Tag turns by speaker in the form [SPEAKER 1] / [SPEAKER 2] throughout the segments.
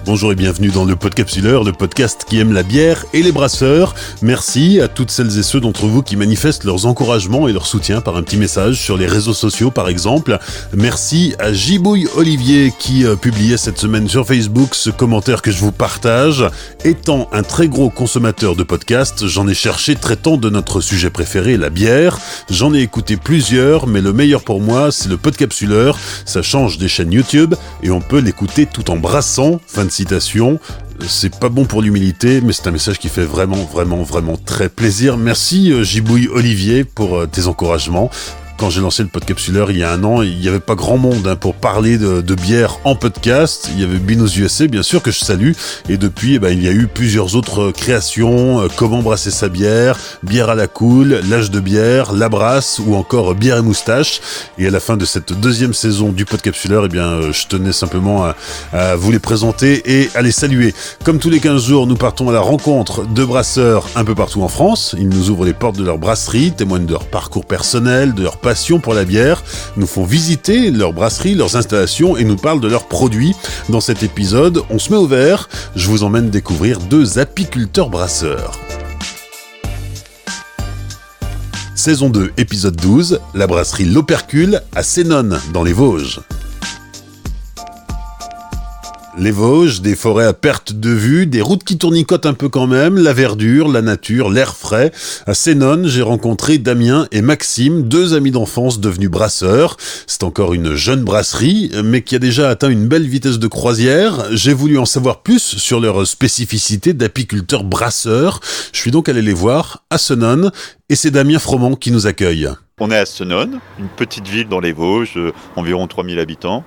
[SPEAKER 1] Bonjour et bienvenue dans le Podcapsuleur, le podcast qui aime la bière et les brasseurs. Merci à toutes celles et ceux d'entre vous qui manifestent leurs encouragements et leur soutien par un petit message sur les réseaux sociaux par exemple. Merci à Gibouille Olivier qui publiait cette semaine sur Facebook ce commentaire que je vous partage. Étant un très gros consommateur de podcasts, j'en ai cherché traitant de notre sujet préféré, la bière. J'en ai écouté plusieurs, mais le meilleur pour moi, c'est le Podcapsuleur. Ça change des chaînes YouTube et on peut l'écouter tout en brassant. Fin de citation. C'est pas bon pour l'humilité, mais c'est un message qui fait vraiment très plaisir. Merci Gibouille Olivier pour tes encouragements. Quand j'ai lancé le Podcapsuleur il y a un an, il n'y avait pas grand monde pour parler de bière en podcast. Il y avait Binous USA, bien sûr, que je salue. Et depuis, il y a eu plusieurs autres créations. Comment brasser sa bière, bière à la cool, l'âge de bière, la brasse ou encore bière et moustache. Et à la fin de cette deuxième saison du Podcapsuleur, je tenais simplement à vous les présenter et à les saluer. Comme tous les 15 jours, nous partons à la rencontre de brasseurs un peu partout en France. Ils nous ouvrent les portes de leur brasserie, témoignent de leur parcours personnel, de leur passion pour la bière, nous font visiter leur brasserie, leurs installations et nous parlent de leurs produits. Dans cet épisode, on se met au vert. Je vous emmène découvrir deux apiculteurs brasseurs. Saison 2, épisode 12, la brasserie L'Opercule à Senones, dans les Vosges. Les Vosges, des forêts à perte de vue, des routes qui tournicotent un peu quand même, la verdure, la nature, l'air frais. À Senones, j'ai rencontré Damien et Maxime, deux amis d'enfance devenus brasseurs. C'est encore une jeune brasserie, mais qui a déjà atteint une belle vitesse de croisière. J'ai voulu en savoir plus sur leur spécificité d'apiculteurs brasseurs. Je suis donc allé les voir à Senones, et c'est Damien Froment qui nous accueille.
[SPEAKER 2] On est à Senones, une petite ville dans les Vosges, environ 3000 habitants.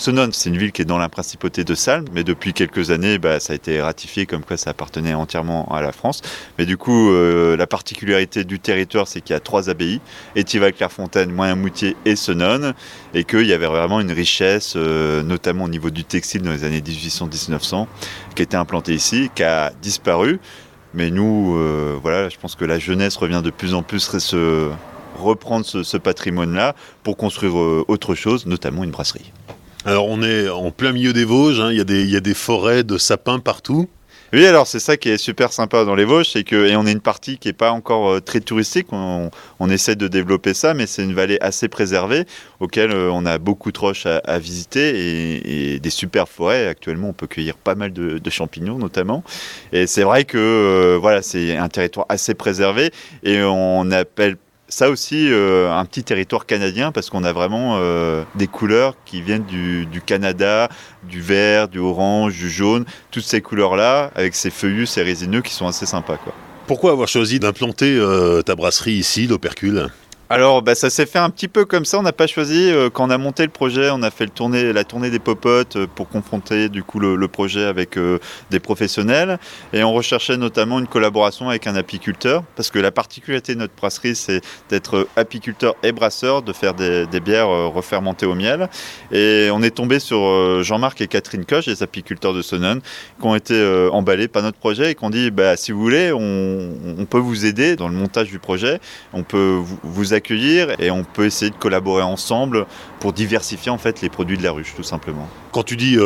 [SPEAKER 2] Senones, c'est une ville qui est dans la principauté de Salm, mais depuis quelques années, ça a été ratifié comme quoi ça appartenait entièrement à la France. Mais du coup, la particularité du territoire, c'est qu'il y a 3 abbayes, Étival, Clairefontaine, Moyen-Moutier et Senones, et qu'il y avait vraiment une richesse, notamment au niveau du textile dans les années 1800-1900, qui était implantée ici, qui a disparu. Mais nous, je pense que la jeunesse revient de plus en plus reprendre ce patrimoine-là pour construire autre chose, notamment une brasserie.
[SPEAKER 1] Alors on est en plein milieu des Vosges, il y a des forêts de sapins partout.
[SPEAKER 2] Oui, alors c'est ça qui est super sympa dans les Vosges, et on est une partie qui n'est pas encore très touristique, on essaie de développer ça, mais c'est une vallée assez préservée, auquel on a beaucoup de roches à visiter et des super forêts. Actuellement, on peut cueillir pas mal de champignons notamment, et c'est vrai que c'est un territoire assez préservé, et on appelle ça aussi, un petit territoire canadien, parce qu'on a vraiment des couleurs qui viennent du Canada, du vert, du orange, du jaune, toutes ces couleurs-là, avec ces feuillus, ces résineux qui sont assez sympas, quoi.
[SPEAKER 1] Pourquoi avoir choisi d'implanter ta brasserie ici, l'Opercule ?
[SPEAKER 2] Alors, ça s'est fait un petit peu comme ça. On n'a pas choisi. Quand on a monté le projet, on a fait la tournée des popotes pour confronter du coup le projet avec des professionnels. Et on recherchait notamment une collaboration avec un apiculteur, parce que la particularité de notre brasserie, c'est d'être apiculteur et brasseur, de faire des bières refermentées au miel. Et on est tombé sur Jean-Marc et Catherine Koch, les apiculteurs de Senones, qui ont été emballés par notre projet et qui ont dit si vous voulez, on peut vous aider dans le montage du projet. On peut vous accueillir et on peut essayer de collaborer ensemble pour diversifier en fait les produits de la ruche, tout simplement.
[SPEAKER 1] Quand tu dis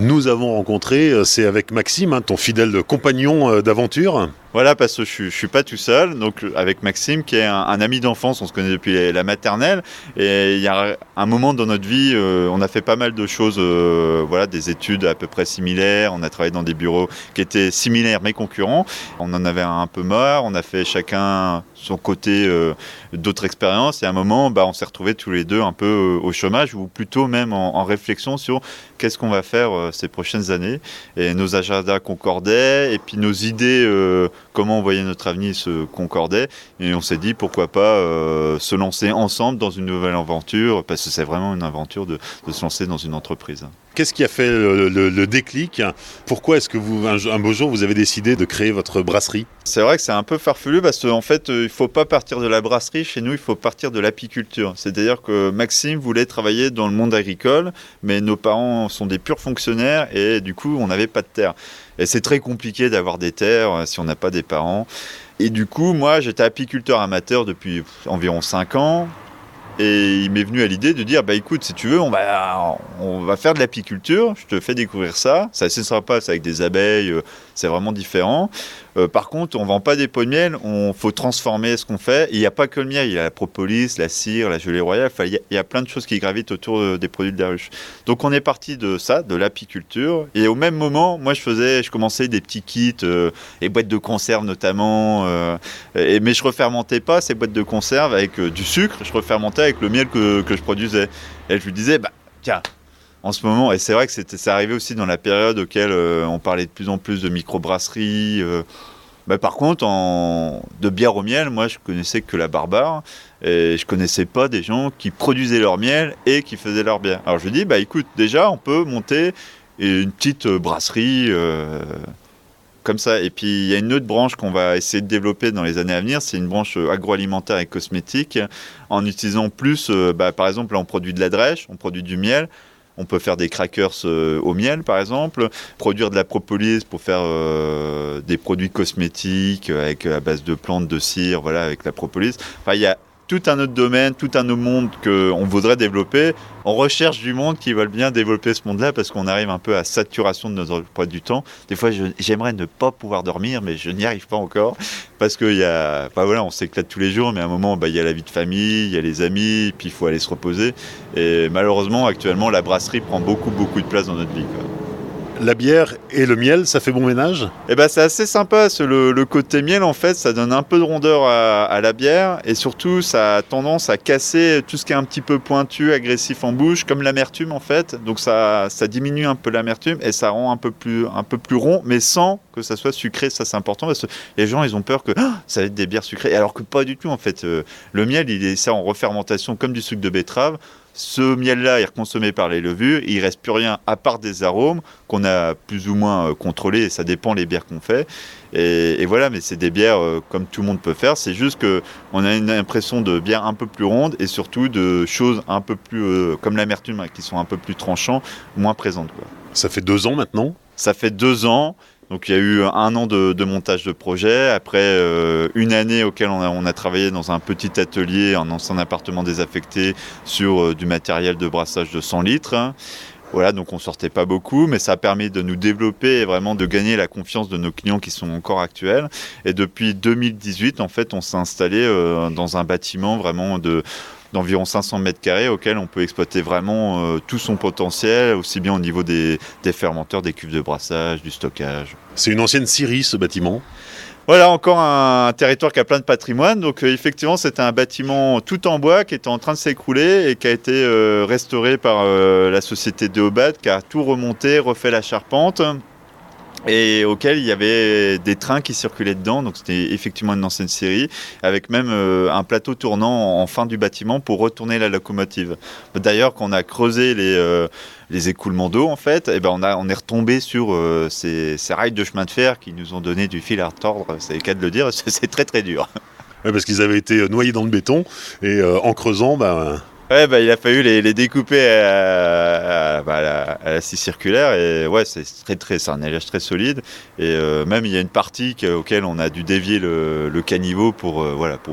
[SPEAKER 1] nous avons rencontré, c'est avec Maxime, ton fidèle compagnon d'aventure.
[SPEAKER 2] Voilà, parce que je suis pas tout seul, donc avec Maxime qui est un ami d'enfance, on se connaît depuis la maternelle, et il y a un moment dans notre vie, on a fait pas mal de choses, des études à peu près similaires, on a travaillé dans des bureaux qui étaient similaires mais concurrents, on en avait un peu marre, on a fait chacun son côté d'autres expériences, et à un moment, on s'est retrouvés tous les deux un peu au chômage, ou plutôt même en réflexion sur qu'est-ce qu'on va faire ces prochaines années, et nos agendas concordaient, et puis nos idées, comment on voyait notre avenir se concordait, et on s'est dit pourquoi pas se lancer ensemble dans une nouvelle aventure, parce que c'est vraiment une aventure de se lancer dans une entreprise.
[SPEAKER 1] Qu'est-ce qui a fait le déclic ? Pourquoi est-ce que un beau jour vous avez décidé de créer votre brasserie ?
[SPEAKER 2] C'est vrai que c'est un peu farfelu, parce qu'en fait il ne faut pas partir de la brasserie, chez nous il faut partir de l'apiculture. C'est-à-dire que Maxime voulait travailler dans le monde agricole, mais nos parents sont des purs fonctionnaires et du coup on n'avait pas de terre. Et c'est très compliqué d'avoir des terres si on n'a pas des parents. Et du coup moi j'étais apiculteur amateur depuis environ 5 ans. Et il m'est venu à l'idée de dire, bah écoute, si tu veux, on va faire de l'apiculture, je te fais découvrir ça. C'est assez sympa, c'est avec des abeilles, c'est vraiment différent. Par contre, on vend pas des pots de miel, faut transformer ce qu'on fait. Il n'y a pas que le miel, il y a la propolis, la cire, la gelée royale, enfin, il y a plein de choses qui gravitent autour des produits de la ruche. Donc on est parti de ça, de l'apiculture. Et au même moment, moi je commençais des petits kits, et boîtes de conserve notamment, mais je refermentais pas ces boîtes de conserve avec du sucre, je refermentais avec le miel que je produisais. Et je lui disais, bah tiens, en ce moment, et c'est vrai que c'est arrivé aussi dans la période auquel on parlait de plus en plus de microbrasserie. Par contre, de bière au miel, moi je connaissais que la Barbare, et je connaissais pas des gens qui produisaient leur miel et qui faisaient leur bière. Alors je lui dis, bah écoute, déjà on peut monter une petite brasserie comme ça. Et puis il y a une autre branche qu'on va essayer de développer dans les années à venir, c'est une branche agroalimentaire et cosmétique, en utilisant plus, par exemple là on produit de la drèche, on produit du miel. On peut faire des crackers au miel, par exemple, produire de la propolis pour faire des produits cosmétiques à base de plantes, de cire, voilà, avec la propolis. Enfin, il y a tout un autre domaine, tout un autre monde qu'on voudrait développer. On recherche du monde qui veulent bien développer ce monde-là parce qu'on arrive un peu à saturation de notre emploi du temps. Des fois, j'aimerais ne pas pouvoir dormir, mais je n'y arrive pas encore parce que on s'éclate tous les jours, mais à un moment, il y a la vie de famille, il y a les amis, puis il faut aller se reposer. Et malheureusement, actuellement, la brasserie prend beaucoup, beaucoup de place dans notre vie, quoi.
[SPEAKER 1] La bière et le miel, ça fait bon ménage ?
[SPEAKER 2] C'est assez sympa, le côté miel en fait, ça donne un peu de rondeur à la bière et surtout ça a tendance à casser tout ce qui est un petit peu pointu, agressif en bouche, comme l'amertume en fait. Donc ça diminue un peu l'amertume et ça rend un peu plus rond, mais sans que ça soit sucré. Ça c'est important parce que les gens ils ont peur que ça va être des bières sucrées, alors que pas du tout en fait. Le miel il est ça en refermentation comme du sucre de betterave. Ce miel-là est consommé par les levures, il ne reste plus rien à part des arômes qu'on a plus ou moins contrôlés, et ça dépend les bières qu'on fait. Et voilà, mais c'est des bières comme tout le monde peut faire, c'est juste qu'on a une impression de bière un peu plus ronde et surtout de choses un peu plus, comme l'amertume, qui sont un peu plus tranchants, moins présentes, quoi.
[SPEAKER 1] Ça fait 2 ans maintenant ?
[SPEAKER 2] Ça fait 2 ans. Donc il y a eu 1 an de montage de projet, après 1 année auquel on a travaillé dans un petit atelier, un ancien appartement désaffecté sur du matériel de brassage de 100 litres. Voilà, donc on sortait pas beaucoup, mais ça a permis de nous développer et vraiment de gagner la confiance de nos clients qui sont encore actuels. Et depuis 2018, en fait, on s'est installé dans un bâtiment vraiment d'environ 500 mètres carrés auquel on peut exploiter vraiment tout son potentiel, aussi bien au niveau des fermenteurs, des cuves de brassage, du stockage.
[SPEAKER 1] C'est une ancienne scierie, ce bâtiment ?
[SPEAKER 2] Voilà, encore un territoire qui a plein de patrimoine. Donc effectivement, c'était un bâtiment tout en bois qui était en train de s'écrouler et qui a été restauré par la société Déobat, qui a tout remonté, refait la charpente, et auquel il y avait des trains qui circulaient dedans. Donc c'était effectivement une ancienne scierie, avec même un plateau tournant en fin du bâtiment pour retourner la locomotive. D'ailleurs, quand on a creusé les écoulements d'eau, en fait, on est retombé sur ces rails de chemin de fer qui nous ont donné du fil à retordre. C'est le cas de le dire, c'est très très dur.
[SPEAKER 1] Ouais, parce qu'ils avaient été noyés dans le béton et en creusant,
[SPEAKER 2] Ouais, il a fallu les découper à la scie circulaire, et ouais, c'est un alliage très solide, et même il y a une partie auquel on a dû dévier le caniveau pour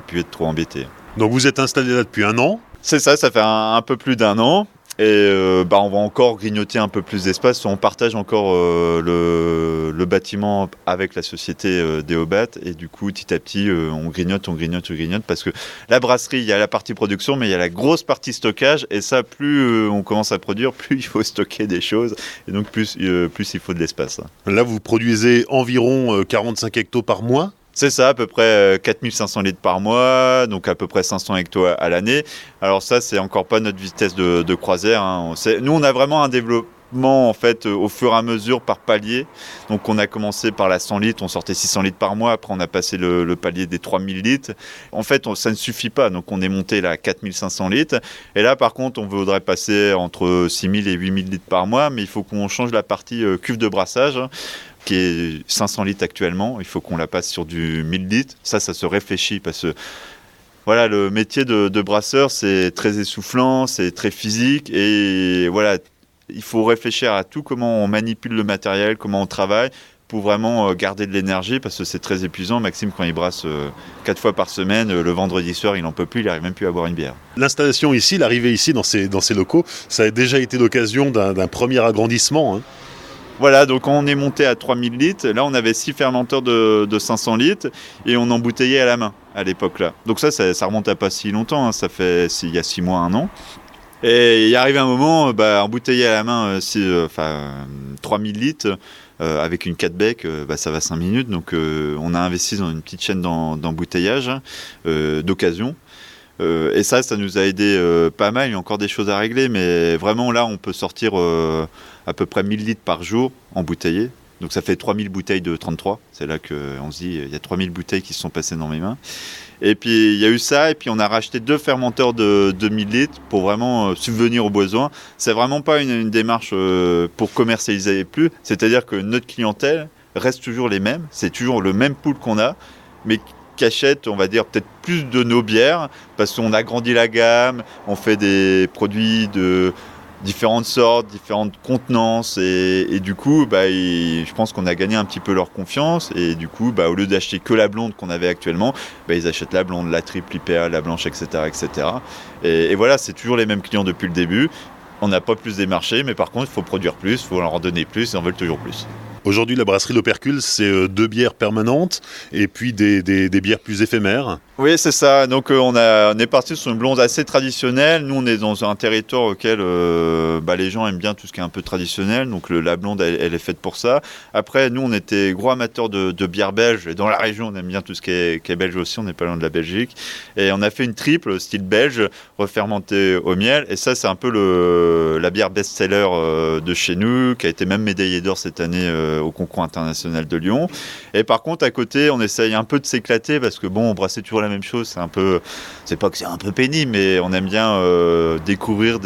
[SPEAKER 2] plus être trop embêté.
[SPEAKER 1] Donc vous êtes installé là depuis 1 an ?
[SPEAKER 2] C'est ça, ça fait un peu plus d'1 an. Et on va encore grignoter un peu plus d'espace. On partage encore le bâtiment avec la société Déobat. Et du coup, petit à petit, on grignote. Parce que la brasserie, il y a la partie production, mais il y a la grosse partie stockage. Et ça, plus on commence à produire, plus il faut stocker des choses. Et donc, plus il faut de l'espace.
[SPEAKER 1] Là, vous produisez environ 45 hectos par mois ?
[SPEAKER 2] C'est ça, à peu près 4500 litres par mois, donc à peu près 500 hectos à l'année. Alors ça, c'est encore pas notre vitesse de croisière, hein. Nous, on a vraiment un développement en fait au fur et à mesure par palier. Donc on a commencé par la 100 litres, on sortait 600 litres par mois, après on a passé le palier des 3000 litres. En fait, ça ne suffit pas, donc on est monté là à 4500 litres. Et là, par contre, on voudrait passer entre 6000 et 8000 litres par mois, mais il faut qu'on change la partie cuve de brassage, qui est 500 litres actuellement, il faut qu'on la passe sur du 1000 litres. Ça se réfléchit parce que voilà, le métier de brasseur, c'est très essoufflant, c'est très physique, et voilà, il faut réfléchir à tout, comment on manipule le matériel, comment on travaille, pour vraiment garder de l'énergie, parce que c'est très épuisant. Maxime, quand il brasse 4 fois par semaine, le vendredi soir, il n'en peut plus, il n'arrive même plus à boire une bière.
[SPEAKER 1] L'installation ici, l'arrivée ici dans ces locaux, ça a déjà été l'occasion d'un premier agrandissement, hein.
[SPEAKER 2] Voilà, donc on est monté à 3000 litres. Là, on avait 6 fermenteurs de 500 litres et on embouteillait à la main à l'époque-là. Donc ça remonte à pas si longtemps, hein. Ça fait il y a 6 mois, 1 an. Et il est arrivé un moment, embouteiller à la main 3000 litres avec une 4 bec, ça va 5 minutes. Donc on a investi dans une petite chaîne d'embouteillage d'occasion. Et ça nous a aidé pas mal. Il y a encore des choses à régler, mais vraiment là, on peut sortir à peu près 1000 litres par jour embouteillés. Donc ça fait 3000 bouteilles de 33. C'est là qu'on se dit, il y a 3000 bouteilles qui se sont passées dans mes mains. Et puis il y a eu ça, et puis on a racheté 2 fermenteurs de 2000 litres pour vraiment subvenir aux besoins. C'est vraiment pas une démarche pour commercialiser plus. C'est-à-dire que notre clientèle reste toujours les mêmes. C'est toujours le même pool qu'on a, mais qui achètent, on va dire, peut-être plus de nos bières, parce qu'on a grandi la gamme, on fait des produits de différentes sortes, différentes contenances, et du coup, je pense qu'on a gagné un petit peu leur confiance, et du coup, au lieu d'acheter que la blonde qu'on avait actuellement, ils achètent la blonde, la triple IPA, la blanche, etc. etc. Et voilà, c'est toujours les mêmes clients depuis le début. On n'a pas plus des marchés, mais par contre, il faut produire plus, il faut leur donner plus, et on veut toujours plus.
[SPEAKER 1] Aujourd'hui, la brasserie L'Opercule, c'est 2 bières permanentes et puis des bières plus éphémères.
[SPEAKER 2] Oui, c'est ça. Donc on est parti sur une blonde assez traditionnelle. Nous, on est dans un territoire auquel les gens aiment bien tout ce qui est un peu traditionnel. Donc la blonde, elle est faite pour ça. Après, nous, on était gros amateurs de bière belge. Et dans la région, on aime bien tout ce qui est belge aussi. On n'est pas loin de la Belgique. Et on a fait une triple, style belge, refermentée au miel. Et ça, c'est un peu la bière best-seller de chez nous, qui a été même médaillée d'or cette année au concours international de Lyon. Et par contre, à côté, on essaye un peu de s'éclater, parce que on brassait toujours la même chose. C'est pas que c'est un peu pénible, mais on aime bien découvrir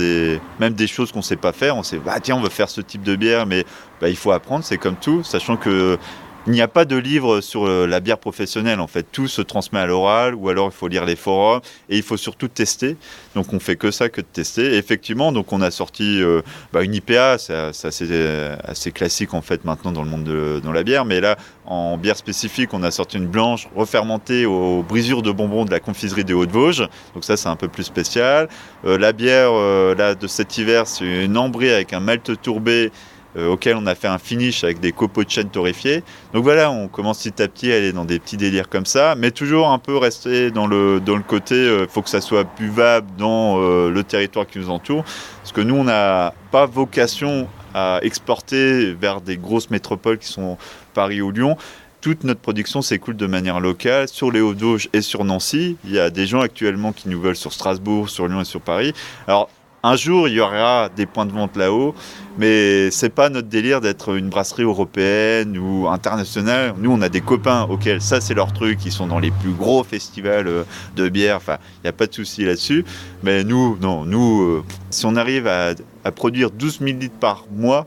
[SPEAKER 2] même des choses qu'on sait pas faire. On sait, tiens, on veut faire ce type de bière, mais il faut apprendre, c'est comme tout, sachant que il n'y a pas de livre sur la bière professionnelle, en fait. Tout se transmet à l'oral, ou alors il faut lire les forums, et il faut surtout tester. Donc on fait que ça, que de tester. Et effectivement, donc on a sorti une IPA, c'est assez classique en fait maintenant dans le monde dans la bière. Mais là, en bière spécifique, on a sorti une blanche refermentée aux brisures de bonbons de la confiserie des Hauts-de-Vosges. Donc ça, c'est un peu plus spécial. La bière de cet hiver, c'est une ambrée avec un malt tourbé, auquel on a fait un finish avec des copeaux de chêne torréfiés. Donc voilà, on commence petit à petit à aller dans des petits délires comme ça, mais toujours un peu rester dans le côté, faut que ça soit buvable dans le territoire qui nous entoure, parce que nous, on n'a pas vocation à exporter vers des grosses métropoles qui sont Paris ou Lyon. Toute notre production s'écoule de manière locale sur les Hauts-de-Vosges et sur Nancy. Il y a des gens actuellement qui nous veulent sur Strasbourg, sur Lyon et sur Paris. Alors, un jour, il y aura des points de vente là-haut, mais c'est pas notre délire d'être une brasserie européenne ou internationale. Nous, on a des copains auxquels ça, c'est leur truc. Ils sont dans les plus gros festivals de bière. Enfin, il n'y a pas de souci là-dessus. Mais nous, non. Nous, si on arrive à produire 12 000 litres par mois,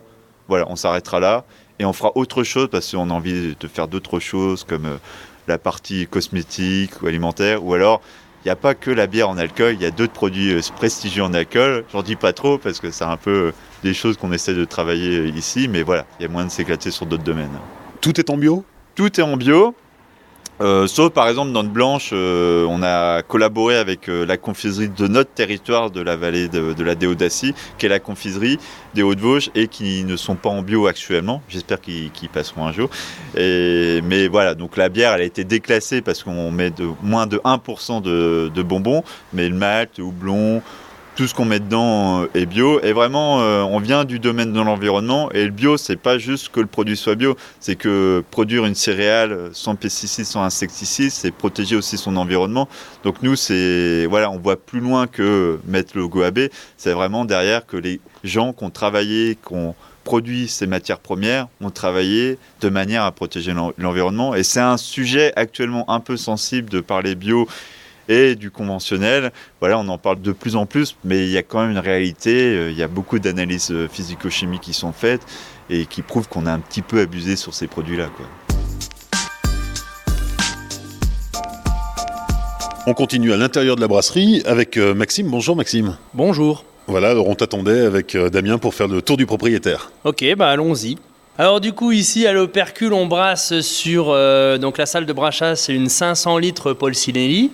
[SPEAKER 2] voilà, on s'arrêtera là. Et on fera autre chose parce qu'on a envie de faire d'autres choses comme la partie cosmétique ou alimentaire, ou alors il n'y a pas que la bière en alcool, il y a d'autres produits prestigieux en alcool. J'en dis pas trop parce que c'est un peu des choses qu'on essaie de travailler ici, mais voilà, il y a moyen de s'éclater sur d'autres domaines.
[SPEAKER 1] Tout est en bio ?
[SPEAKER 2] Tout est en bio. Sauf par exemple dans notre blanche, on a collaboré avec la confiserie de notre territoire de la vallée de la Déodacie, qui est la confiserie des Hauts-de-Vosges, et qui ne sont pas en bio actuellement. J'espère qu'ils passeront un jour. Mais voilà, donc la bière, elle a été déclassée parce qu'on met moins de 1% de bonbons, mais le malt, le houblon, tout ce qu'on met dedans est bio. Et vraiment, on vient du domaine de l'environnement. Et le bio, c'est pas juste que le produit soit bio. C'est que produire une céréale sans pesticides, sans insecticides, c'est protéger aussi son environnement. Donc nous, on voit plus loin que mettre le logo AB. C'est vraiment derrière que les gens qui ont travaillé, qui ont produit ces matières premières, ont travaillé de manière à protéger l'environnement. Et c'est un sujet actuellement un peu sensible de parler bio et du conventionnel. Voilà, on en parle de plus en plus, mais il y a quand même une réalité. Il y a beaucoup d'analyses physico-chimiques qui sont faites et qui prouvent qu'on a un petit peu abusé sur ces produits-là, quoi.
[SPEAKER 1] On continue à l'intérieur de la brasserie avec Maxime. Bonjour Maxime.
[SPEAKER 3] Bonjour.
[SPEAKER 1] Voilà, alors on t'attendait avec Damien pour faire le tour du propriétaire.
[SPEAKER 3] Ok, allons-y. Alors du coup ici à l'Opercule on brasse sur donc la salle de brassage, c'est une 500 litres Polsinelli.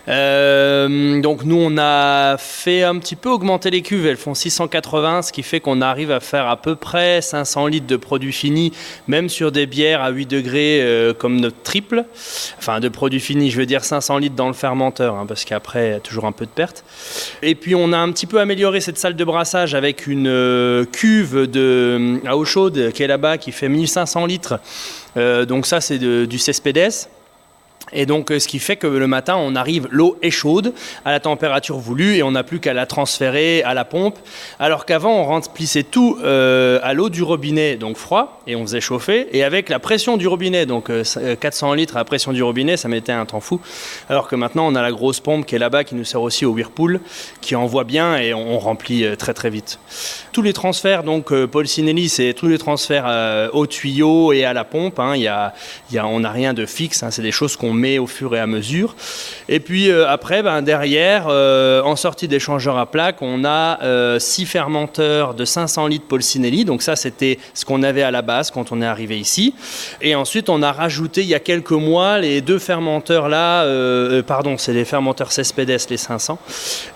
[SPEAKER 3] Donc nous on a fait un petit peu augmenter les cuves, elles font 680, ce qui fait qu'on arrive à faire à peu près 500 litres de produits finis, même sur des bières à 8 degrés comme notre triple. Enfin de produits finis, je veux dire 500 litres dans le fermenteur, hein, parce qu'après il y a toujours un peu de perte. Et puis on a un petit peu amélioré cette salle de brassage avec une cuve à eau chaude qui est là-bas, qui fait 1500 litres. Donc ça c'est du Cespedes. Et donc, ce qui fait que le matin, l'eau est chaude à la température voulue et on n'a plus qu'à la transférer à la pompe. Alors qu'avant, on remplissait tout à l'eau du robinet, donc froid, et on faisait chauffer. Et avec la pression du robinet, donc 400 litres à la pression du robinet, ça mettait un temps fou. Alors que maintenant, on a la grosse pompe qui est là-bas, qui nous sert aussi au Whirlpool, qui envoie bien et on remplit très très vite. Tous les transferts, donc Polsinelli, c'est tous les transferts au tuyau et à la pompe. Hein. On n'a rien de fixe, hein. C'est des choses qu'on met au fur et à mesure. Et puis après, derrière, en sortie d'échangeur à plaques, on a 6 fermenteurs de 500 litres Polsinelli. Donc ça, c'était ce qu'on avait à la base quand on est arrivé ici. Et ensuite, on a rajouté il y a quelques mois les 2 fermenteurs là, c'est les fermenteurs Cespedes, les 500.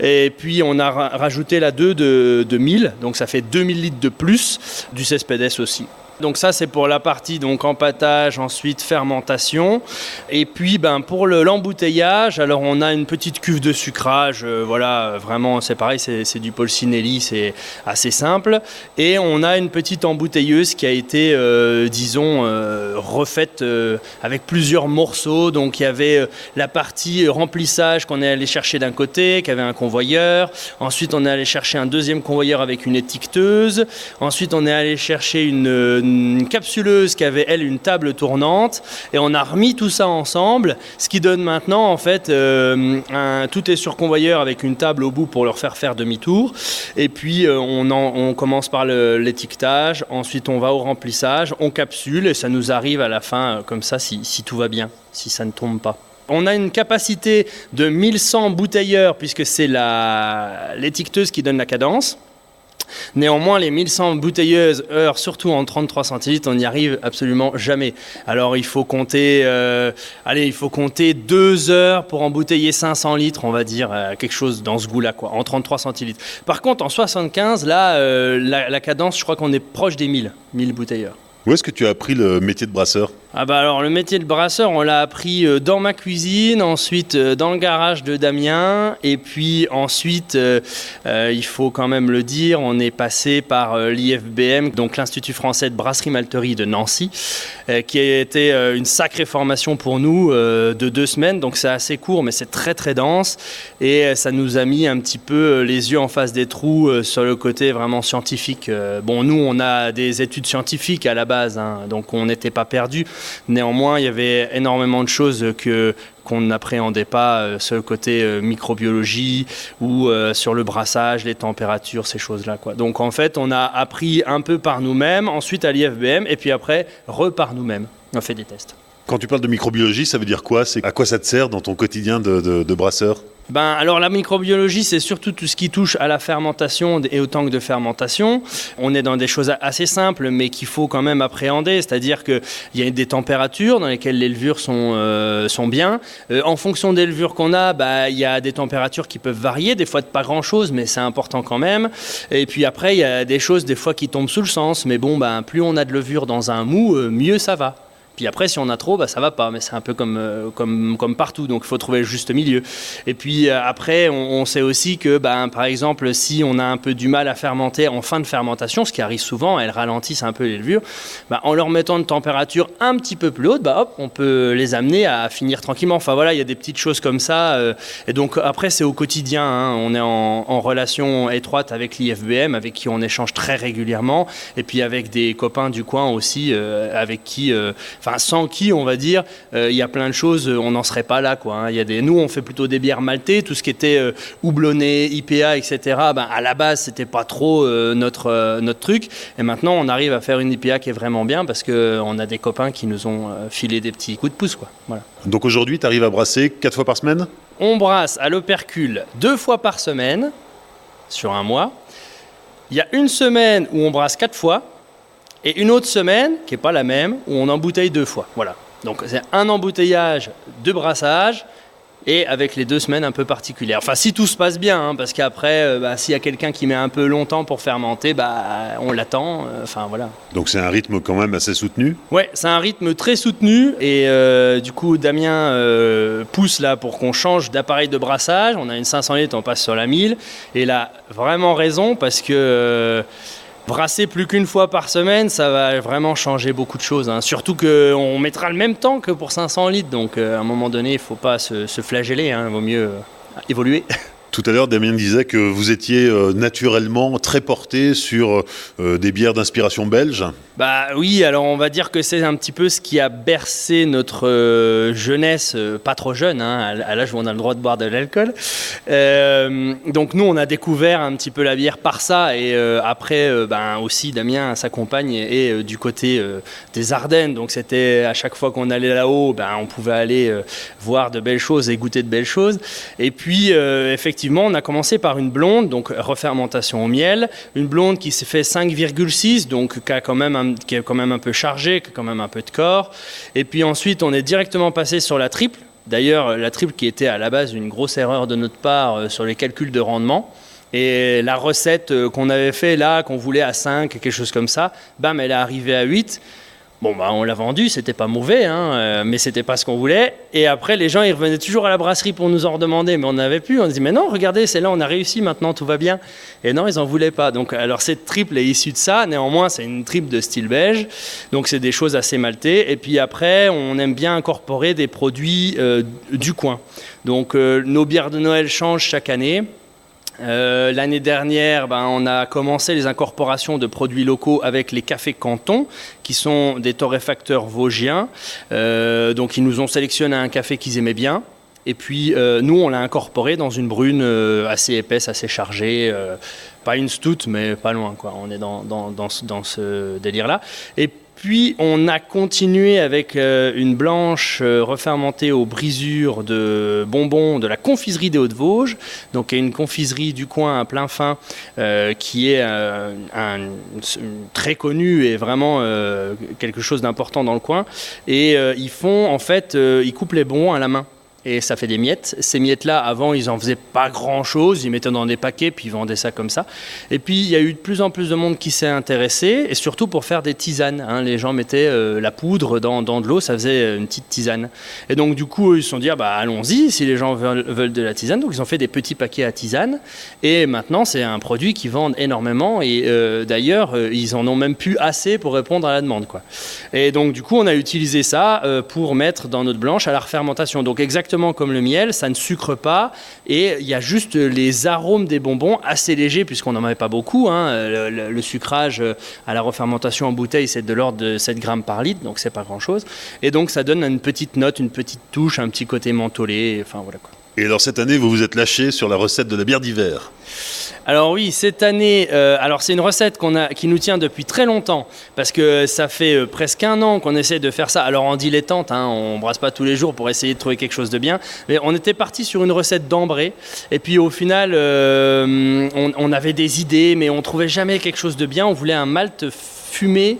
[SPEAKER 3] Et puis on a rajouté la 2 de 1000, donc ça fait 2000 litres de plus du Cespedes aussi. Donc ça c'est pour la partie donc empâtage, ensuite fermentation. Et puis pour l'embouteillage, alors on a une petite cuve de sucrage, vraiment c'est pareil, c'est du Polsinelli, c'est assez simple. Et on a une petite embouteilleuse qui a été refaite avec plusieurs morceaux. Donc il y avait la partie remplissage qu'on est allé chercher d'un côté, qui avait un convoyeur. Ensuite on est allé chercher un deuxième convoyeur avec une étiqueteuse. Ensuite on est allé chercher une capsuleuse qui avait, elle, une table tournante. Et on a remis tout ça ensemble, ce qui donne maintenant, en fait, tout est sur convoyeur avec une table au bout pour leur faire demi-tour. Et puis, on commence par l'étiquetage. Ensuite, on va au remplissage, on capsule et ça nous arrive à la fin, comme ça, si tout va bien, si ça ne tombe pas. On a une capacité de 1100 bouteilleurs, puisque c'est l'étiqueteuse qui donne la cadence. Néanmoins, les 1100 bouteilleuses heure, surtout en 33 centilitres, on n'y arrive absolument jamais. Alors il faut compter 2 heures pour embouteiller 500 litres, on va dire, quelque chose dans ce goût-là, quoi, en 33 centilitres. Par contre, en 75, là, la cadence, je crois qu'on est proche des 1000 bouteilleurs.
[SPEAKER 1] Où est-ce que tu as appris le métier de brasseur ?
[SPEAKER 3] Alors le métier de brasseur, on l'a appris dans ma cuisine, ensuite dans le garage de Damien, et puis ensuite, il faut quand même le dire, on est passé par l'IFBM, donc l'Institut français de brasserie malterie de Nancy, qui a été une sacrée formation pour nous de 2 semaines, donc c'est assez court mais c'est très très dense, et ça nous a mis un petit peu les yeux en face des trous sur le côté vraiment scientifique. Nous on a des études scientifiques à la base, hein, donc on n'était pas perdus. Néanmoins, il y avait énormément de choses qu'on n'appréhendait pas sur le côté microbiologie ou sur le brassage, les températures, ces choses-là, quoi. Donc en fait, on a appris un peu par nous-mêmes, ensuite à l'IFBM, et puis après, par nous-mêmes. On fait des tests.
[SPEAKER 1] Quand tu parles de microbiologie, ça veut dire quoi ? À quoi ça te sert dans ton quotidien de brasseur ?
[SPEAKER 3] Alors la microbiologie, c'est surtout tout ce qui touche à la fermentation et au tank de fermentation. On est dans des choses assez simples, mais qu'il faut quand même appréhender. C'est-à-dire qu'il y a des températures dans lesquelles les levures sont bien. En fonction des levures qu'on a, il y a des températures qui peuvent varier, des fois de pas grand-chose, mais c'est important quand même. Et puis après, il y a des choses des fois qui tombent sous le sens. Mais plus on a de levure dans un mou, mieux ça va. Puis après, si on a trop, ça va pas, mais c'est un peu comme partout, donc il faut trouver le juste milieu. Et puis après, on sait aussi que, par exemple, si on a un peu du mal à fermenter en fin de fermentation, ce qui arrive souvent, elles ralentissent un peu les levures, en leur mettant une température un petit peu plus haute, on peut les amener à finir tranquillement. Enfin voilà, il y a des petites choses comme ça. Et donc après, c'est au quotidien, hein. On est en relation étroite avec l'IFBM, avec qui on échange très régulièrement, et puis avec des copains du coin aussi, avec qui... sans qui, on va dire, il y a plein de choses, on n'en serait pas là, quoi, hein. Nous, on fait plutôt des bières maltées, tout ce qui était houblonné, IPA, etc. À la base, c'était pas trop notre truc. Et maintenant, on arrive à faire une IPA qui est vraiment bien parce qu'on a des copains qui nous ont filé des petits coups de pouce, quoi. Voilà.
[SPEAKER 1] Donc aujourd'hui, tu arrives à brasser 4 fois par semaine ?
[SPEAKER 3] On brasse à l'Opercule 2 fois par semaine, sur un mois. Il y a une semaine où on brasse 4 fois. Et une autre semaine, qui n'est pas la même, où on embouteille 2 fois. Voilà. Donc c'est un embouteillage, 2 brassages, et avec les 2 semaines un peu particulières. Enfin, si tout se passe bien, hein, parce qu'après, s'il y a quelqu'un qui met un peu longtemps pour fermenter, on l'attend. Enfin, voilà.
[SPEAKER 1] Donc c'est un rythme quand même assez soutenu.
[SPEAKER 3] Ouais, c'est un rythme très soutenu. Et du coup, Damien pousse là pour qu'on change d'appareil de brassage. On a une 500 litres, on passe sur la 1000. Et il a vraiment raison, parce que... brasser plus qu'une fois par semaine, ça va vraiment changer beaucoup de choses. Hein. Surtout qu'on mettra le même temps que pour 500 litres. Donc à un moment donné, il ne faut pas se flageller. Hein. Il vaut mieux évoluer.
[SPEAKER 1] Tout à l'heure, Damien disait que vous étiez naturellement très porté sur des bières d'inspiration belge.
[SPEAKER 3] Bah oui, alors on va dire que c'est un petit peu ce qui a bercé notre jeunesse, pas trop jeune, hein, à l'âge où on a le droit de boire de l'alcool. Donc nous, on a découvert un petit peu la bière par ça, et après, aussi Damien, sa compagne, est du côté des Ardennes. Donc c'était à chaque fois qu'on allait là-haut, on pouvait aller voir de belles choses et goûter de belles choses. Et puis effectivement, on a commencé par une blonde, donc refermentation au miel, une blonde qui s'est fait 5,6, donc qui est quand même un peu chargée, qui a quand même un peu de corps. Et puis ensuite, on est directement passé sur la triple. D'ailleurs, la triple qui était à la base une grosse erreur de notre part sur les calculs de rendement. Et la recette qu'on avait fait là, qu'on voulait à 5, quelque chose comme ça, elle est arrivée à 8. Bon, on l'a vendu, c'était pas mauvais, hein, mais c'était pas ce qu'on voulait. Et après, les gens, ils revenaient toujours à la brasserie pour nous en redemander, mais on n'avait plus. On se dit, mais non, regardez, c'est là, on a réussi, maintenant tout va bien. Et non, ils en voulaient pas. Donc, alors cette triple est issue de ça. Néanmoins, c'est une triple de style belge, donc c'est des choses assez maltées. Et puis après, on aime bien incorporer des produits du coin. Donc, nos bières de Noël changent chaque année. L'année dernière, on a commencé les incorporations de produits locaux avec les cafés Canton, qui sont des torréfacteurs vosgiens. Donc ils nous ont sélectionné un café qu'ils aimaient bien. Et puis nous, on l'a incorporé dans une brune assez épaisse, assez chargée. Pas une stout, mais pas loin, quoi. On est dans ce délire-là. Et puis on a continué avec une blanche refermentée aux brisures de bonbons de la confiserie des Hauts-de-Vosges, donc une confiserie du coin à plein fin qui est très connue et vraiment quelque chose d'important dans le coin. Et ils coupent les bonbons à la main. Et ça fait des miettes. Ces miettes-là, avant, ils en faisaient pas grand-chose. Ils mettaient dans des paquets, puis ils vendaient ça comme ça. Et puis, il y a eu de plus en plus de monde qui s'est intéressé, et surtout pour faire des tisanes. Hein. Les gens mettaient la poudre dans de l'eau, ça faisait une petite tisane. Et donc, du coup, ils se sont dit, allons-y, si les gens veulent de la tisane. Donc, ils ont fait des petits paquets à tisane. Et maintenant, c'est un produit qu'ils vendent énormément. Et d'ailleurs, ils en ont même plus assez pour répondre à la demande, quoi. Et donc, du coup, on a utilisé ça pour mettre dans notre blanche à la refermentation. Donc, exactement comme le miel, ça ne sucre pas et il y a juste les arômes des bonbons assez légers puisqu'on n'en avait pas beaucoup. Hein. Le sucrage à la refermentation en bouteille, c'est de l'ordre de 7 grammes par litre, donc c'est pas grand-chose. Et donc ça donne une petite note, une petite touche, un petit côté mentholé, enfin voilà quoi.
[SPEAKER 1] Et alors cette année, vous vous êtes lâché sur la recette de la bière d'hiver.
[SPEAKER 3] Alors oui, cette année, c'est une recette qui nous tient depuis très longtemps, parce que ça fait presque 1 an qu'on essaie de faire ça. Alors en dilettante, hein, on brasse pas tous les jours pour essayer de trouver quelque chose de bien, mais on était parti sur une recette d'ambré, et puis au final, on avait des idées, mais on trouvait jamais quelque chose de bien. On voulait un malt fumé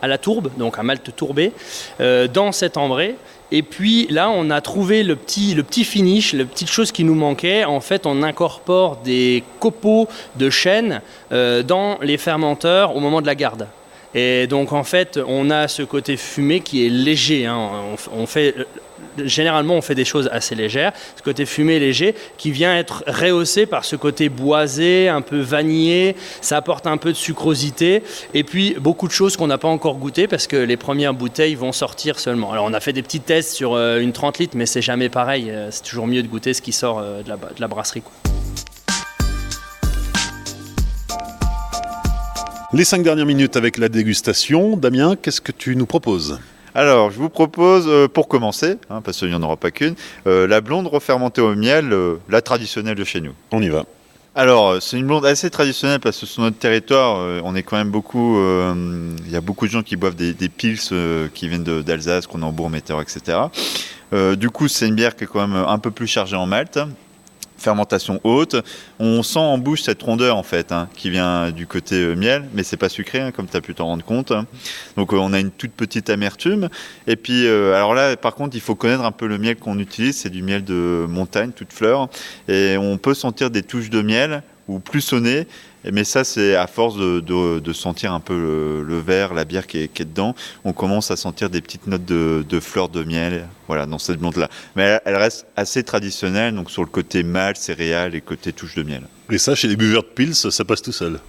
[SPEAKER 3] à la tourbe, donc un malt tourbé, dans cet ambré. Et puis là, on a trouvé le petit finish, la petite chose qui nous manquait. En fait, on incorpore des copeaux de chêne dans les fermenteurs au moment de la garde. Et donc, en fait, on a ce côté fumé qui est léger. Hein. Généralement, on fait des choses assez légères. Ce côté fumé léger qui vient être rehaussé par ce côté boisé, un peu vanillé. Ça apporte un peu de sucrosité. Et puis, beaucoup de choses qu'on n'a pas encore goûtées parce que les premières bouteilles vont sortir seulement. Alors, on a fait des petits tests sur une 30 litres, mais c'est jamais pareil. C'est toujours mieux de goûter ce qui sort de la brasserie, quoi.
[SPEAKER 1] Les 5 dernières minutes avec la dégustation. Damien, qu'est-ce que tu nous proposes ?
[SPEAKER 2] Alors, je vous propose, pour commencer, parce qu'il n'y en aura pas qu'une, la blonde refermentée au miel, la traditionnelle de chez nous.
[SPEAKER 1] On y va.
[SPEAKER 2] Alors, c'est une blonde assez traditionnelle parce que sur notre territoire, on est quand même beaucoup... Il y a beaucoup de gens qui boivent des pils qui viennent d'Alsace, Cronenbourg, Metteurs, etc. Du coup, c'est une bière qui est quand même un peu plus chargée en malt. fermentation haute. On sent en bouche cette rondeur en fait, qui vient du côté miel, mais c'est pas sucré, comme tu as pu t'en rendre compte. Donc on a une toute petite amertume. Et puis alors là, par contre, il faut connaître un peu le miel qu'on utilise. C'est du miel de montagne, toute fleur, et on peut sentir des touches de miel ou plus sonner. Mais ça, c'est à force de sentir un peu le verre, la bière qui est dedans, on commence à sentir des petites notes de fleurs de miel, voilà, dans cette blonde-là. Mais elle reste assez traditionnelle, donc sur le côté malt, céréales et côté touche de miel.
[SPEAKER 1] Et ça, chez les buveurs de Pils, ça passe tout seul.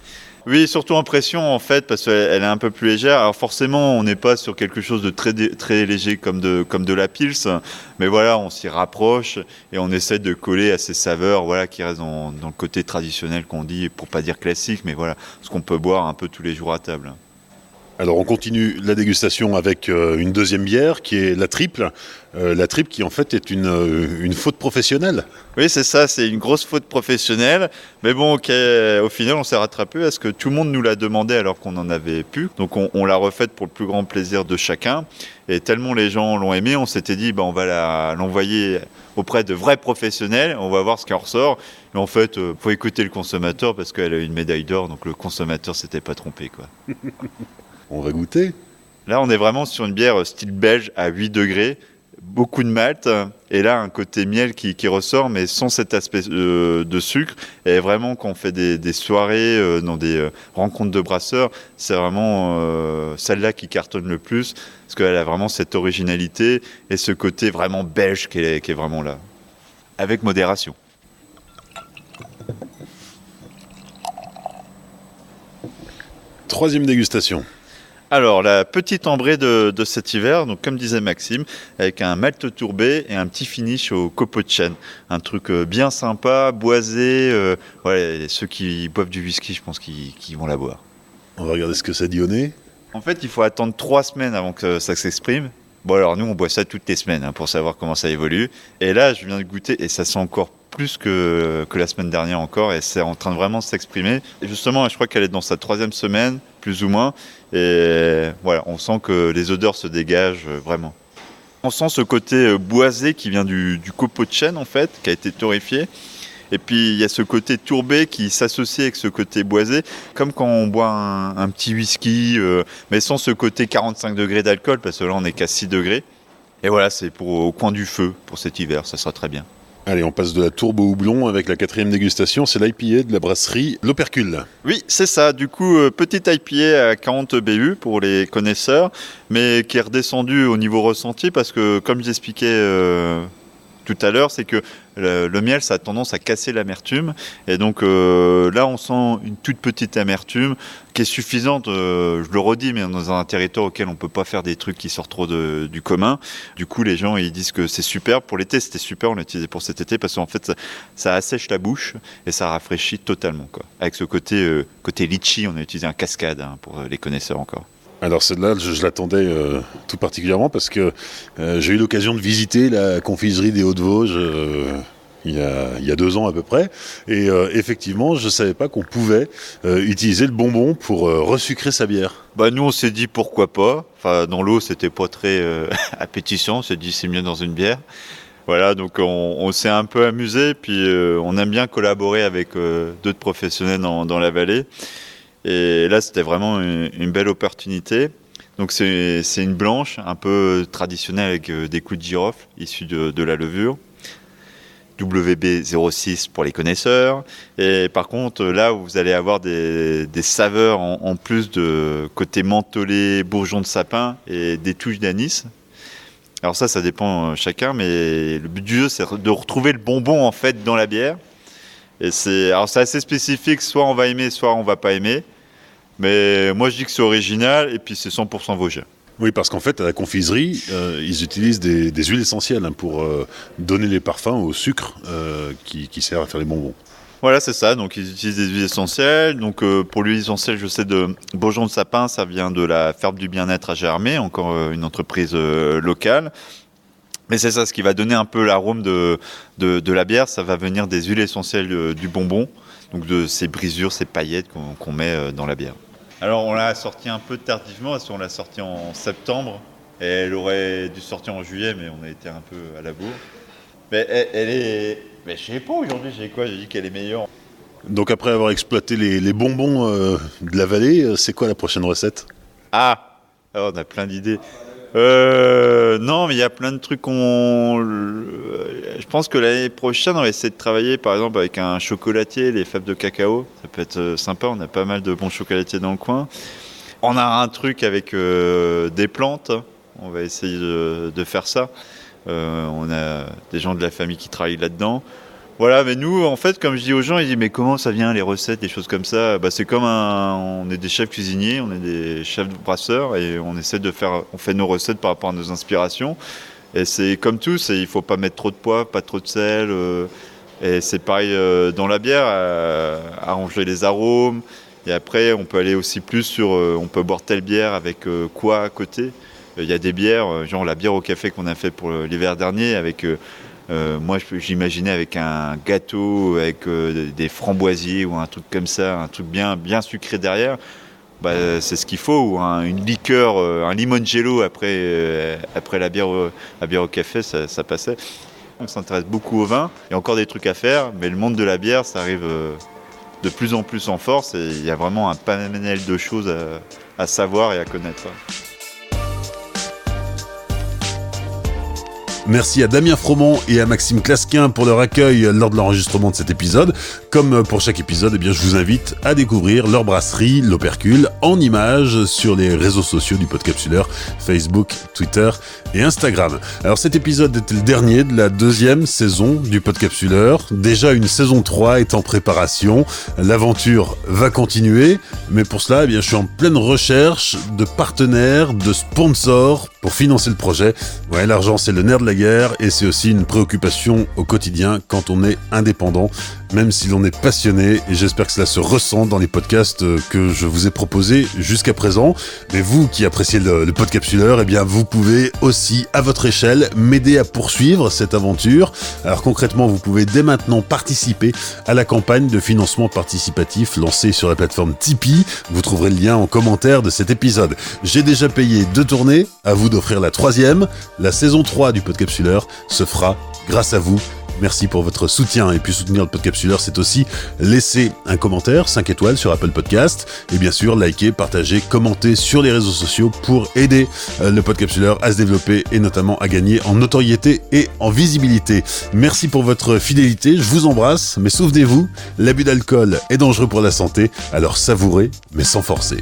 [SPEAKER 2] Oui, surtout en pression en fait, parce qu'elle est un peu plus légère. Alors forcément, on n'est pas sur quelque chose de très léger comme de la Pils, mais voilà, on s'y rapproche et on essaie de coller à ces saveurs, voilà, qui restent dans le côté traditionnel qu'on dit, pour pas dire classique, mais voilà, ce qu'on peut boire un peu tous les jours à table.
[SPEAKER 1] Alors on continue la dégustation avec une deuxième bière qui est la triple. La triple qui en fait est une faute professionnelle.
[SPEAKER 2] Oui, c'est ça, c'est une grosse faute professionnelle. Mais bon, au final, on s'est rattrapé parce que tout le monde nous l'a demandé alors qu'on n'en avait plus. Donc on l'a refaite pour le plus grand plaisir de chacun. Et tellement les gens l'ont aimé, on s'était dit, on va l'envoyer auprès de vrais professionnels, on va voir ce qui en ressort. Et en fait, faut écouter le consommateur parce qu'elle a eu une médaille d'or, donc le consommateur s'était pas trompé, quoi.
[SPEAKER 1] On va goûter.
[SPEAKER 2] Là, on est vraiment sur une bière style belge à 8 degrés, beaucoup de malt, et là, un côté miel qui ressort, mais sans cet aspect de sucre. Et vraiment, quand on fait des soirées dans des rencontres de brasseurs, c'est vraiment celle-là qui cartonne le plus, parce qu'elle a vraiment cette originalité et ce côté vraiment belge qui est vraiment là, avec modération.
[SPEAKER 1] Troisième dégustation.
[SPEAKER 2] Alors, la petite ambrée de cet hiver, donc comme disait Maxime, avec un malt tourbé et un petit finish au copeaux de chêne. Un truc bien sympa, boisé. Voilà, ceux qui boivent du whisky, je pense qu'ils vont la boire.
[SPEAKER 1] On va regarder ce que ça dit au nez.
[SPEAKER 2] En fait, il faut attendre 3 semaines avant que ça s'exprime. Bon, alors nous, on boit ça toutes les semaines pour savoir comment ça évolue. Et là, je viens de goûter et ça sent encore plus que la semaine dernière encore, et c'est en train de vraiment s'exprimer. Et justement, je crois qu'elle est dans sa 3e semaine, plus ou moins, et voilà, on sent que les odeurs se dégagent vraiment. On sent ce côté boisé qui vient du copeaux de chêne en fait, qui a été torréfié. Et puis il y a ce côté tourbé qui s'associe avec ce côté boisé, comme quand on boit un petit whisky, mais sans ce côté 45 degrés d'alcool, parce que là on n'est qu'à 6 degrés. Et voilà, c'est au coin du feu pour cet hiver, ça sera très bien.
[SPEAKER 1] Allez, on passe de la tourbe au houblon avec la 4e dégustation, c'est l'IPA de la brasserie L'Opercule.
[SPEAKER 2] Oui, c'est ça. Du coup, petite IPA à 40 BU pour les connaisseurs, mais qui est redescendu au niveau ressenti parce que, comme j'expliquais tout à l'heure, c'est que le miel, ça a tendance à casser l'amertume. Et donc là, on sent une toute petite amertume qui est suffisante, je le redis, mais dans un territoire auquel on ne peut pas faire des trucs qui sortent trop du commun. Du coup, les gens, ils disent que c'est super. Pour l'été, c'était super, on l'a utilisé pour cet été, parce qu'en fait, ça assèche la bouche et ça rafraîchit totalement, quoi. Avec ce côté litchi, on a utilisé un cascade pour les connaisseurs encore.
[SPEAKER 1] Alors celle-là, je l'attendais tout particulièrement parce que j'ai eu l'occasion de visiter la confiserie des Hauts-de-Vosges il y a 2 ans à peu près. Et effectivement, je ne savais pas qu'on pouvait utiliser le bonbon pour resucrer sa bière.
[SPEAKER 2] Nous, on s'est dit pourquoi pas. Enfin, dans l'eau, c'était pas très appétissant. On s'est dit c'est mieux dans une bière. Voilà, donc on s'est un peu amusé. Puis on aime bien collaborer avec d'autres professionnels dans la vallée. Et là, c'était vraiment une belle opportunité. Donc c'est une blanche, un peu traditionnelle avec des coups de girofle issus de la levure. WB06 pour les connaisseurs. Et par contre, là où vous allez avoir des saveurs en plus de côté mentholé, bourgeon de sapin et des touches d'anis. Alors ça dépend chacun, mais le but du jeu, c'est de retrouver le bonbon en fait dans la bière. Et c'est assez spécifique, soit on va aimer, soit on va pas aimer. Mais moi, je dis que c'est original et puis c'est 100% vosgien.
[SPEAKER 1] Oui, parce qu'en fait, à la confiserie, ils utilisent des huiles essentielles pour donner les parfums au sucre qui sert à faire les bonbons.
[SPEAKER 2] Voilà, c'est ça. Donc, ils utilisent des huiles essentielles. Donc, pour l'huile essentielle, je sais de bourgeon de sapin, ça vient de la ferme du bien-être à Germay, encore une entreprise locale. Mais c'est ça, ce qui va donner un peu l'arôme de la bière, ça va venir des huiles essentielles du bonbon, donc de ces brisures, ces paillettes qu'on met dans la bière. Alors on l'a sortie un peu tardivement, parce qu'on l'a sortie en septembre, et elle aurait dû sortir en juillet, mais on a été un peu à la bourre. Mais elle est... Mais je sais pas aujourd'hui, j'ai quoi? J'ai dit qu'elle est meilleure.
[SPEAKER 1] Donc après avoir exploité les bonbons de la vallée, c'est quoi la prochaine recette?
[SPEAKER 2] Ah, on a plein d'idées. Non, mais il y a plein de trucs je pense que l'année prochaine, on va essayer de travailler, par exemple, avec un chocolatier, les fèves de cacao. Ça peut être sympa, on a pas mal de bons chocolatiers dans le coin. On a un truc avec des plantes. On va essayer de faire ça. On a des gens de la famille qui travaillent là-dedans. Voilà, mais nous, en fait, comme je dis aux gens, ils disent mais comment ça vient les recettes, des choses comme ça? C'est comme on est des chefs cuisiniers, on est des chefs brasseurs et on fait nos recettes par rapport à nos inspirations. Et c'est comme tout, il faut pas mettre trop de poivre, pas trop de sel. Et c'est pareil dans la bière, arranger les arômes. Et après, on peut aller aussi plus sur, on peut boire telle bière avec quoi à côté. Il y a des bières, genre la bière au café qu'on a fait pour l'hiver dernier avec... moi, j'imaginais avec un gâteau, avec des framboisiers ou un truc comme ça, un truc bien sucré derrière. C'est ce qu'il faut, ou une liqueur, un limoncello après la bière au café, ça passait. On s'intéresse beaucoup au vin, il y a encore des trucs à faire, mais le monde de la bière, ça arrive de plus en plus en force et il y a vraiment un panel de choses à savoir et à connaître.
[SPEAKER 1] Merci à Damien Fromont et à Maxime Clasquin pour leur accueil lors de l'enregistrement de cet épisode. Comme pour chaque épisode, je vous invite à découvrir leur brasserie, l'Opercule, en images sur les réseaux sociaux du Podcapsuleur, Facebook, Twitter et Instagram. Alors cet épisode était le dernier de la 2e saison du Podcapsuleur. Déjà une saison 3 est en préparation. L'aventure va continuer, mais pour cela, je suis en pleine recherche de partenaires, de sponsors pour financer le projet. Ouais, l'argent c'est le nerf de la guerre et c'est aussi une préoccupation au quotidien quand on est indépendant, même si l'on est passionné, et j'espère que cela se ressent dans les podcasts que je vous ai proposés jusqu'à présent. Mais vous qui appréciez le Podcapsuleur, vous pouvez aussi, à votre échelle, m'aider à poursuivre cette aventure. Alors concrètement, vous pouvez dès maintenant participer à la campagne de financement participatif lancée sur la plateforme Tipeee. Vous trouverez le lien en commentaire de cet épisode. J'ai déjà payé 2 tournées, à vous d'offrir la 3e. La saison 3 du Podcapsuleur se fera grâce à vous. Merci pour votre soutien, et puis soutenir le Podcapsuleur, c'est aussi laisser un commentaire, 5 étoiles sur Apple Podcast, et bien sûr liker, partager, commenter sur les réseaux sociaux pour aider le Podcapsuleur à se développer et notamment à gagner en notoriété et en visibilité. Merci pour votre fidélité, je vous embrasse, mais souvenez-vous, l'abus d'alcool est dangereux pour la santé, alors savourez mais sans forcer.